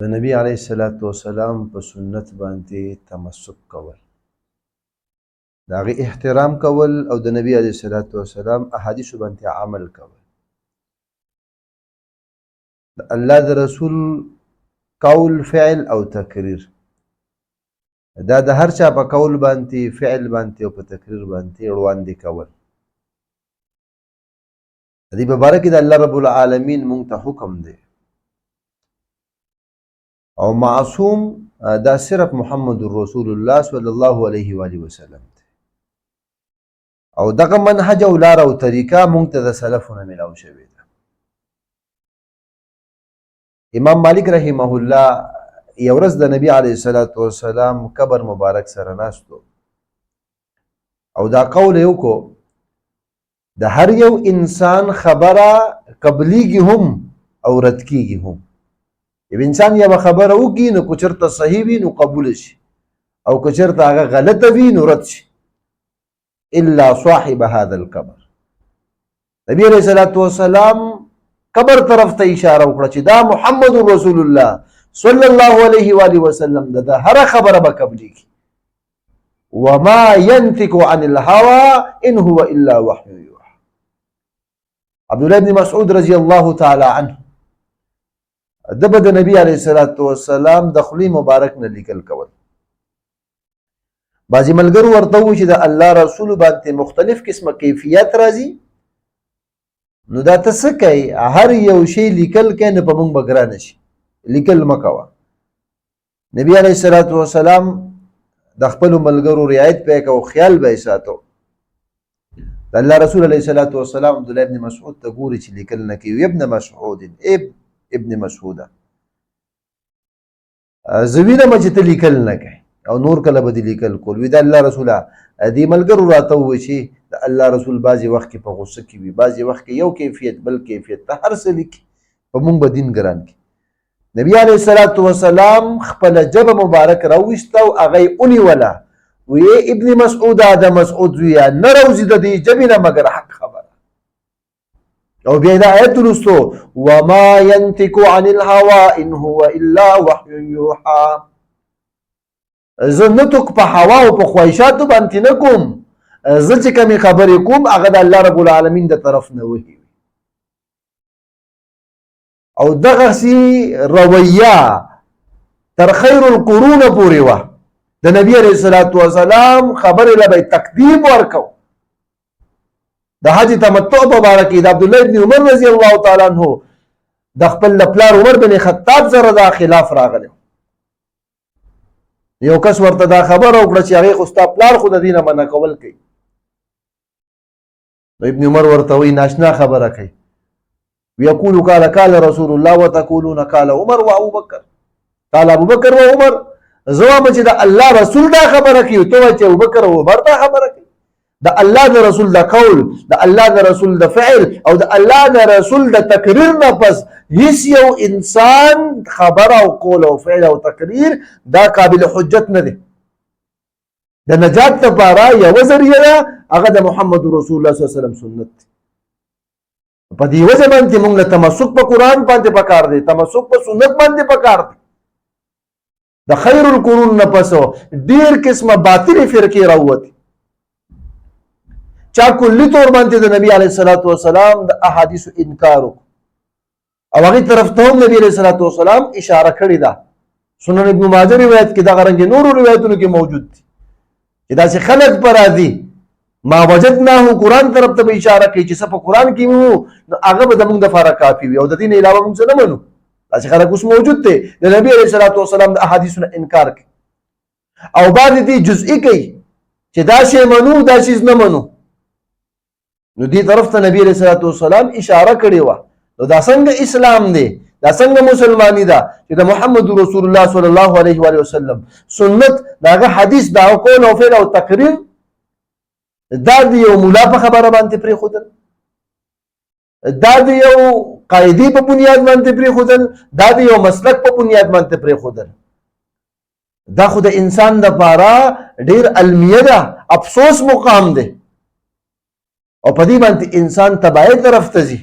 د نبی علیه الصلاۃ والسلام په سنت باندې تمسک کول، د هغې احترام کول او د نبی علیه الصلاۃ والسلام احادیثو باندې عمل کول، د الله د رسول قول، فعل او تقریر، دا د هر چا په قول باندې، فعل باندې او په تقریر باندې وړاندې کول. د دې په باره کې د الله رب العالمین مونږ ته حکم دی او معصوم دا صرف محمد رسول الله صلی الله علیه و آله وسلم دی او دغه منهج او لار او طریقه مونږ ته د سلفونو ملاو شوې ده. امام مالک رحمه الله یو ورځ د نبی علیه الصلاۃ والسلام قبر مبارک سره ناستو او دا قول یې وکړو د هر یو انسان خبره قبلیږي هم او رد کیږي هم. یو انسان یوه خبره وکړي نو که چېرته صحیح وي نو قبوله شي او که چېرته هغه غلطه وي نو رد شي، الا صاحب هذا القبر. نبی علیه الصلاۃ والسلام قبر طرف ته اشاره وکړه چې دا محمد رسول الله صلی الله علیه و آله وسلم د هر خبره به قبلیږي. وما ينطق عن الهوى ان هو الا وحی یوحى. عبدالله بن مسعود رضی الله تعالی عنه د به د نبی علیه الصلاۃ والسلام د خولې مبارک نه لیکل کول. بعضې ملګرو ورته وویل چې د الله رسول باندې مختلف قسمه کیفیت راځي، نو دا ته څه کوې؟ هر یو شی لیکل کوې نو په موږ به ګرانه شي، لیکل مه کوه. نبی علیه الصلاۃ والسلام د خپلو ملګرو رعایت به یې کوه، خیال به یې ساتو. د الله رسول علیه الصلاۃ والسلام عبدالله ابن مسعود ته ګوري چې لیکل نه کوي. ابن مسعود ابن مسعوده، زه وینم چې ته لیکل نه کوې او نور کله به دې لیکل کول. وي د الله رسوله دې ملګرو راته ووایي چې د الله رسول بعضې وخت کې په غصه کې وي، بعضې وخت کې یو کیفیت بل کیفیت ته هر څه لیکي، په موږ به دین ګران کړي. نبی علیه الصلاۃ والسلام خپله ژبه مبارک راویسته او هغه یې ونیوله. وی ابن مسعوده د مسعود زویه نه راوځي د دې ژبې نه مګر حق خبره. او بیا دا آیت لوستو وما ينطق عن الهوى ان هو الا وحی یوحى. زه نطق په هوا او په خواهشاتو باندې نه کوم، زه چې کومې خبرې کوم هغه د الله رب العالمین د طرف نه وحی. او دغسې رویه تر خیر القرون پورې وه. د نبی علیه الصلاۃ والسلام خبرې له به یې تقدیم ورکو. د حج تمتع په باره کې د عبدالله ابن عمر رضی الله تعالی عنه د خپل پلار عمر بن خطاب سره دا خلاف راغلی. یو کس ورته دا خبره وکړه چې هغې خو ستا پلار خو د دې نه منع کول کوي. نو ابن عمر ورته وایي ناشنا خبره کوي. ويقول قال قال رسول الله وتقولون قال عمر وابو بکر. قال ابو بکر و عمر. زه وایم چې د الله رسول دا خبره کوي، ته وایې چې ابو بکر او عمر دا خبره کوي. د الله د رسول د قول، د الله د رسول د فعل او د الله د رسول د تقریر نه پس هیڅ یو انسان خبره او قول او فعل او تقریر دا قابل حجت نه دی. د نجات لپاره یوه ذریعه ده، هغه د محمد رسول الله صلی الله علیه وسلم سنت دی. په دې وجه باندې موږ له تمسک په قرآن باندې پکار دی، تمسک په سنت باندې پکار دی. د خیر القرون نه پسو ډېر قسمه باطلې فرقې راووتې. چا کلي طور باندې د نبی علیه الصلاۃ والسلام د احادیثو انکار وکړو او هغې طرف ته هم نبی علیه الصلاۃ والسلام اشاره کړې ده. سنن ابن ماجه روایت کې دغه رنګې نورو روایتونو کې موجود دي چې داسې خلک به راځي ما وجدناه قرآن طرف ته به اشاره کوي چې څه په قرآن کې وو نو هغه به زموږ دپاره کافي وي او د دې نه علاوه موږ څه نه منو. داسې خلک اوس موجود دی د نبي علیه الصلاۃ والسلام د احادیثو نه انکار کوي او بعضې دې جزئي کوي چې دا شی منو دا چیز نه منو. نو دې طرف ته نبی علیه الصلاۃ والسلام اشاره کړې وه. نو دا څنګه اسلام دی، دا څنګه مسلمانی ده چې د محمد رسول الله صلی الله علیه و آله وسلم سنت د هغه حدیث د هغه قول او فعل او تقریر دا د یو ملا په خبره باندې پرېښودل، دا د یو قاعدې په بنیاد باندې پرېښودل، دا د یو مسلک په بنیاد باندې پرېښودل. دا خو د انسان دپاره ډېر المیه ده، افسوس مقام دی او په دې باندې انسان تباهۍ طرف ته ځي.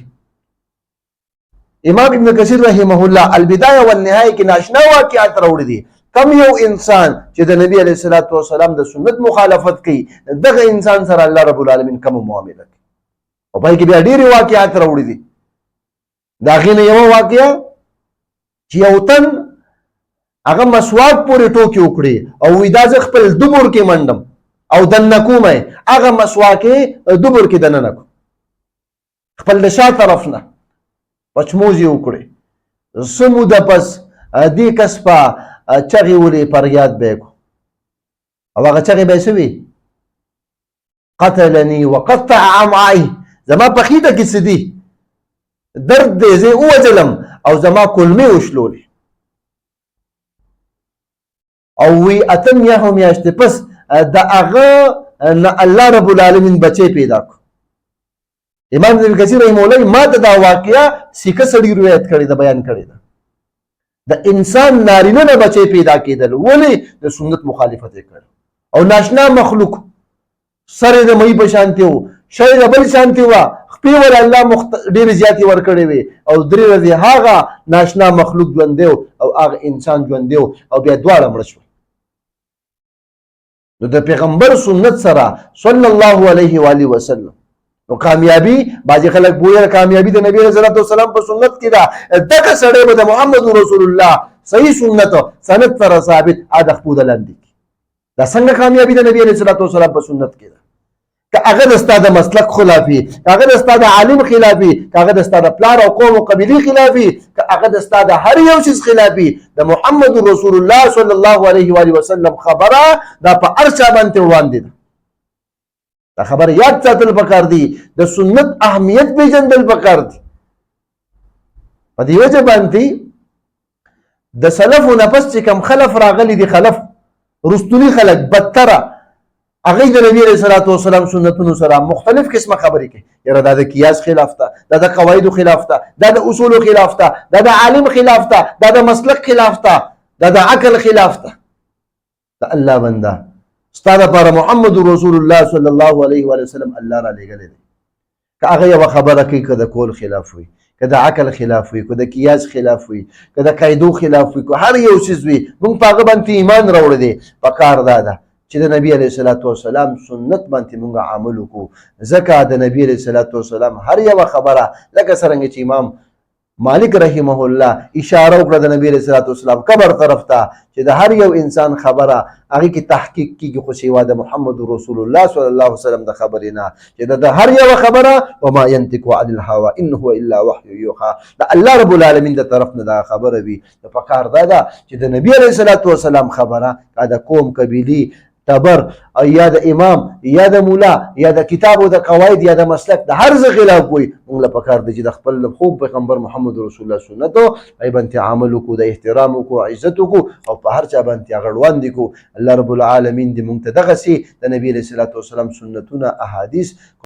امام ابن کثیر رحمه الله البدایه والنهایه کې ناشنا واقعات راوړي دي. کم یو انسان چې د نبی علیه الصلاۃ والسلام د سنت مخالفت کوي دغه انسان سره الله رب العالمین کوم معامله کوي. او پای کې بیا ډېرې واقعات راوړي دي. د هغې نه یوه واقعه چې یو تن هغه مسواک پورې ټوکې وکړي او وایي دا زه خپل دبر کې منډم او دننه کومه هغه مسواک یې دبر کې دننه کړو، خپل د شا طرف نه پچموز یې وکړې. څه موده پس دې کس په چغې ولې فریاد به یې کړو او هغه چغې به یې څه وي؟ قتلني وقطع امعای، زما په خېټه کې څه دي درد دی، زه یې ووجلم او زما کولمې وشلولې. او وی اته میاشتې میاشتې پس د هغه نه الله رب العالمین بچی پیدا کړو. امام ابن کثیر رحمه الله ما ته دا واقعه سیکه سړي روایت کړې ده، بیان کړې ده. د انسان نارینه نه بچی پیدا کېدل ولې؟ د سنت مخالفت یې کړ. او ناشنا مخلوق سره د مې په شانتي وو، شی د بل شانتي وه، خپې ول الله ډېرې زیاتې ورکړې وې او 3 ورځې هغه ناشنا مخلوق ژوندی و او هغه انسان ژوندی و او بیا دواړه مړه شول. نو د پیغمبر سنت سره صلی الله علیه و آله وسلم نو کامیابی، بعضې خلک بویه کامیابی د نبی علیه الصلاۃ والسلام په سنت کې ده. دغه سړی به د محمد رسول الله صحیح سنت سند سره ثابت د خپوده لاندې کړي. دا څنګه کامیابی د نبی علیه الصلاۃ والسلام په سنت کې ده؟ که هغه د ستا د مسلک خلافي، که هغه د ستا د عالم خلافي، که هغه د ستا د پلار او قوم او قبیلې خلافي، که هغه د ستا د هر یو شیز خلافي، د محمد رسول الله صلی الله علیه و آله وسلم خبره دا په هر چا باندې وړاندې ده. دا خبره یاد ساتل پکار دي، د سنت اهمیت پیژندل پکار دي. په دې وجه باندې د سلفو نه پس چې کوم خلف راغلي دي، خلف رستونی خلک بدتره، هغه د نبی علیه الصلاۃ والسلام سنتونو سره مختلف قسمه خبرې کوي. یاره دا د قیاس خلاف ده، دا د قواعدو خلاف ده، دا د اصولو خلاف ده، دا د عالم خلاف ده، دا د مسلک خلاف ده، دا د عقل خلاف ده. د الله بنده ستا دپاره محمد رسول الله صلی الله علیه و وسلم الله را لېږلی دی. که هغه یوه خبره کوي که د کول خلاف وي، که د عقل خلاف وي، که د قیاس خلاف وي، که د قاعدو خلاف وي، که هر یو څیز وي، موږ په هغه باندې ایمان راوړی دی. پکار دا ده چې د نبی علیه الصلاۃ والسلام سنت باندې موږ عمل وکړو. ځکه د نبی علیه الصلاۃ والسلام هر یوه خبره لکه څرنګه چې امام مالک رحمه الله اشاره وکړه د نبی علیه الصلاۃ والسلام قبر طرف ته چې د هر یو انسان خبره هغې کې تحقیق کېږي، خو سوا د محمد رسول الله صلی الله علیه وسلم د خبرې نه، چې د هر یوه خبره وما ينطق عن الهوى ان هو الا وحی یوحى، د الله رب العالمین د طرف نه دا خبره وي. د پکار دا ده چې د نبی علیه الصلاۃ والسلام خبره د قوم قبیلې تبر یا د امام یا د مولا یا د کتاب او د قواعد یا د مسلک د هر څه خلاف وي، موږ له پکار دی چې د خپل خوب پیغمبر محمد رسول الله سنتو ای باندې عمل وکړو، د احترام وکړو، عزت وکړو او په هر چا باندې هغه وړاندې کړو. الله رب العالمین دې موږ ته دغسې د نبي علیه الصلاۃ والسلام سنتونه احادیث